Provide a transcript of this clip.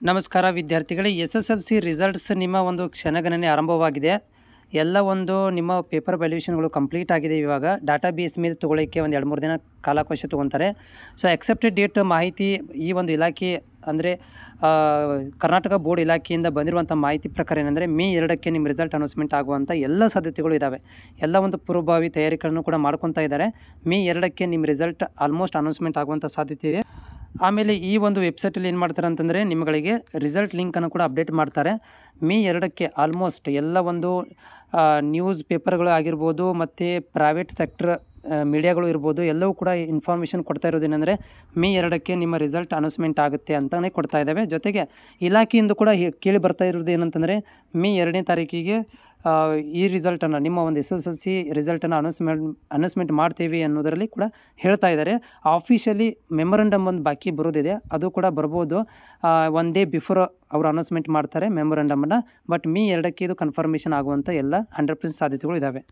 ನಮಸ್ಕಾರ ವಿದ್ಯಾರ್ಥಿಗಳೇ, SSLC results ನಿಮ್ಮ ಒಂದು ಕ್ಷಣಗಣನೆ ಆರಂಭವಾಗಿದೆ. ಎಲ್ಲ ಒಂದು ನಿಮ್ಮ ಪೇಪರ್ ವ್ಯಾಲ್ಯೂಷನ್ಗಳು ಕಂಪ್ಲೀಟ್ ಆಗಿದೆ. ಇವಾಗ ಡಾಟಾ ಬೇಸ್ ಮೇಲೆ ತೊಗೊಳ್ಳೋಕ್ಕೆ ಒಂದು 2-3 ದಿನ ಕಾಲಾವಕಾಶ ತೊಗೊತಾರೆ. ಸೊ ಎಕ್ಸೆಪ್ಟೆಡ್ ಡೇಟ್ ಮಾಹಿತಿ ಈ ಒಂದು ಇಲಾಖೆ ಅಂದರೆ ಕರ್ನಾಟಕ ಬೋರ್ಡ್ ಇಲಾಖೆಯಿಂದ ಬಂದಿರುವಂಥ ಮಾಹಿತಿ ಪ್ರಕಾರ ಏನಂದರೆ ಮೇ 2ಕ್ಕೆ ನಿಮ್ಮ ರಿಸಲ್ಟ್ ಅನೌನ್ಸ್ಮೆಂಟ್ ಆಗುವಂಥ ಎಲ್ಲ ಸಾಧ್ಯತೆಗಳು ಇದ್ದಾವೆ. ಎಲ್ಲ ಒಂದು ಪೂರ್ವಭಾವಿ ತಯಾರಿಗಳನ್ನು ಕೂಡ ಮಾಡ್ಕೊತಾ ಇದ್ದಾರೆ. ಮೇ 2ಕ್ಕೆ ನಿಮ್ಮ ರಿಸಲ್ಟ್ ಆಲ್ಮೋಸ್ಟ್ ಅನೌನ್ಸ್ಮೆಂಟ್ ಆಗುವಂಥ ಸಾಧ್ಯತೆ ಇದೆ. ಆಮೇಲೆ ಈ ಒಂದು ವೆಬ್ಸೈಟಲ್ಲಿ ಏನು ಮಾಡ್ತಾರೆ ಅಂತಂದರೆ ನಿಮ್ಮಗಳಿಗೆ ರಿಸಲ್ಟ್ ಲಿಂಕನ್ನು ಕೂಡ ಅಪ್ಡೇಟ್ ಮಾಡ್ತಾರೆ. ಮೇ 2ಕ್ಕೆ ಆಲ್ಮೋಸ್ಟ್ ಎಲ್ಲ ಒಂದು ನ್ಯೂಸ್ ಪೇಪರ್ಗಳು ಆಗಿರ್ಬೋದು ಮತ್ತು ಪ್ರೈವೇಟ್ ಸೆಕ್ಟರ್ ಮೀಡಿಯಾಗಳು ಇರ್ಬೋದು, ಎಲ್ಲವೂ ಕೂಡ ಇನ್ಫಾರ್ಮೇಷನ್ ಕೊಡ್ತಾ ಇರೋದೇನೆಂದರೆ ಮೇ 2ಕ್ಕೆ ನಿಮ್ಮ ರಿಸಲ್ಟ್ ಅನೌನ್ಸ್ಮೆಂಟ್ ಆಗುತ್ತೆ ಅಂತಲೇ ಕೊಡ್ತಾ ಇದ್ದಾವೆ. ಜೊತೆಗೆ ಇಲಾಖೆಯಿಂದ ಕೂಡ ಕೇಳಿ ಬರ್ತಾ ಇರೋದು ಏನಂತಂದರೆ ಮೇ 2ನೇ ತಾರೀಕಿಗೆ ಈ ರಿಸಲ್ಟನ್ನು ನಿಮ್ಮ ಒಂದು SSLC ರಿಸಲ್ಟನ್ನು ಅನೌನ್ಸ್ಮೆಂಟ್ ಮಾಡ್ತೀವಿ ಅನ್ನೋದರಲ್ಲಿ ಕೂಡ ಹೇಳ್ತಾ ಇದ್ದಾರೆ. ಆಫಿಷಿಯಲಿ ಮೆಮೊರಂಡಮ್ ಒಂದು ಬಾಕಿ ಬರೋದಿದೆ, ಅದು ಕೂಡ ಬರ್ಬೋದು. ಒನ್ ಡೇ ಬಿಫೋರ್ ಅವರು ಅನೌನ್ಸ್ಮೆಂಟ್ ಮಾಡ್ತಾರೆ ಮೆಮೊರಂಡಮನ್ನು. ಬಟ್ ಮೇ 2ಕ್ಕೆ ಇದು ಕನ್ಫರ್ಮೇಷನ್ ಆಗುವಂಥ ಎಲ್ಲ 100% ಸಾಧ್ಯತೆಗಳು ಇದ್ದಾವೆ.